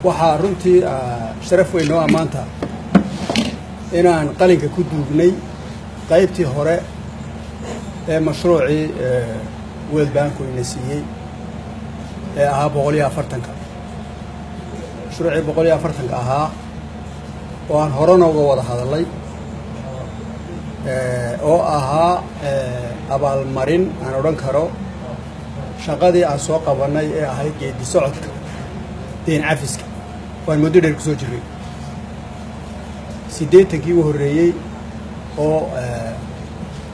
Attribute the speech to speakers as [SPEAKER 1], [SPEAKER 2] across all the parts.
[SPEAKER 1] waxaa runtii sharaf weyn oo maanta inaan qalinka ku duugnay qaybtii hore ee mashruucii World Bank ina siiyay ee ahaa 140 mashruucii 140 ahaa oo aan horena uga wada hadalay oo ahaa abaalmarin aan oran karo shaqadii aan soo qabanay ee ahayd geedi socodka deen cafiska waan muddo dheer ku soo jiray 80kii ugu horeeyay oo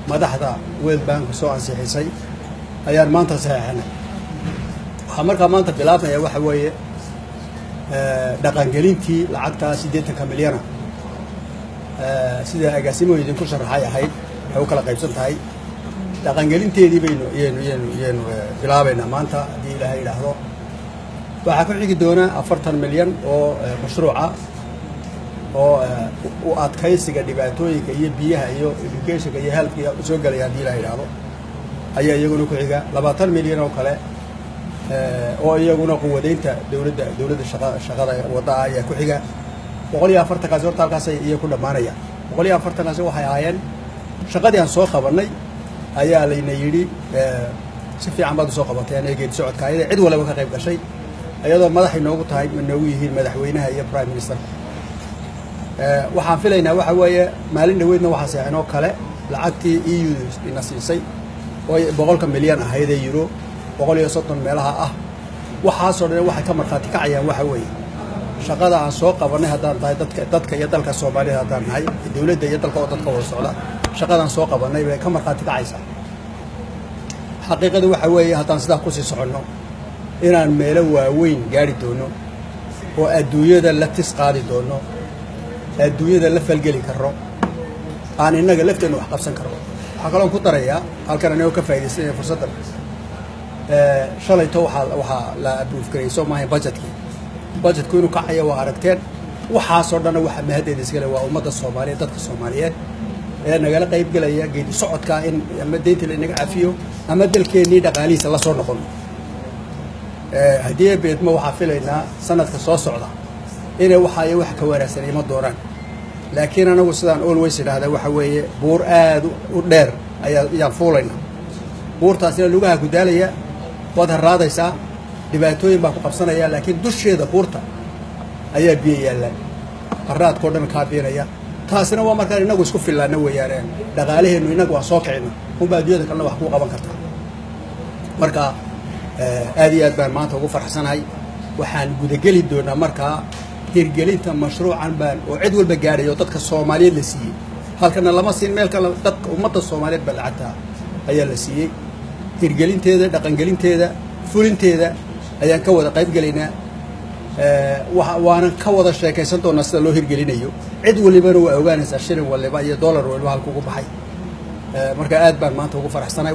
[SPEAKER 1] madaxda World Bank soo ansixisay ayaan maanta saxeexnay waxa markaa maanta bilaabmaya waxa weeye dhaqangelintii lacagta 80 milyan sida agaasimood idinku sharaxay ahayd waxay u kala qaybsan tahay dhaqangelinteedii baynu bilaabayna maanta hadii Ilaahay yiraahdo waxa ku xigi doona 40 milyan oo mashruuca oo u adkaysiga dhibaatooyinka iyo biyaha iyo education iyo healthka soo galaya hadii Ilaahay yiraahdo ayaa iyaguna ku xiga 20 milyan oo kale oo iyaguna quwadeynta dawladda shaqada wada ayaa ku xiga 140 kaas horta halkaas ay ku dhamaanayaan 140 kaas waxay ahaayeen shaqadii aan soo qabanay ayaa layna yiri si fiican baad soo qabateen ee geed socodka ayada cid walba ka qayb gashay ayadoo madax inoogu tahay inoogu yihiin madaxweynaha iyo prime minister waxaan filaynaa waxa weeye maalin dhaweedna waxa saxinoo kale lacagtii EU ina siisay oo 100 milyan ahayd euro 130 meelaha ah waxa soo dhan waxa ka marxaati kacayaan waxa weeye shaqada aan soo qabanay hadaan tahay dadka iyo dalka Soomaaliya hadaan nahay dawladda iyo dalka oo dadka wada socda shaqadan soo qabanay way ka marxaati kacaysaa xaqiiqadu waxa weeye hadaan sidaa ku sii socono inaan meelo waaweyn gaari doono oo adduunyada la tis qaadi doono adduunyada la falgeli karo aan inaga lafteena wax qabsan karo waxa kale oo ku darayaa halkan anoo ka faa'iideysanay fursadan shalayto waxa la approve gareeyay maahay budgetku inuu kacayo waa aragteen waxa soo dhan waxa mahaddeed iska leh waa ummadda Soomaaliyeed dadka Soomaaliyeed ee nagala qayb galaya geedi socodka in ama deynta la inaga cafiyo ama dalkeenii dhaqaalihiisa la soo noqon hadii beedma waxa filaynaa sanadka soo socda inay wax ka wanaagsan ima dooraan laakiin anagu sidaan always yiraahdo waxa weeye buur aad u dheer ayaa fuulayna buurtaasina lugaha ku daalaya wada raadaysa dhibaatooyin baa ku qabsanaya laakiin dusheeda buurta ayaa biyo yaalan qaraadko dhan ka biiraya taasina waa markaa inagu isku filaana weeyaan dhaqaalaheenu inagu waa soo kicina ubaadiyada kalena wax ku qaban kartaa marka aad iyo aad baan maanta ugu faraxsanahay waxaan gudageli doonaa markaa hirgelinta mashruucan baan oo cid walba gaarayo dadka Soomaaliyeed la siiyay halkana lama siin meel kale dadka ummadda Soomaaliyeed balacata ayaa la siiyay hirgelinteeda dhaqangelinteeda fulinteeda ayaan ka wada qayb galaynaa waana ka wada sheekaysan doonaa sida loo hirgelinayo cid waliba waa ogaanaysaa shilin waliba iyo dollar waliba halku ugu baxay marka aad baan maanta ugu faraxsanahay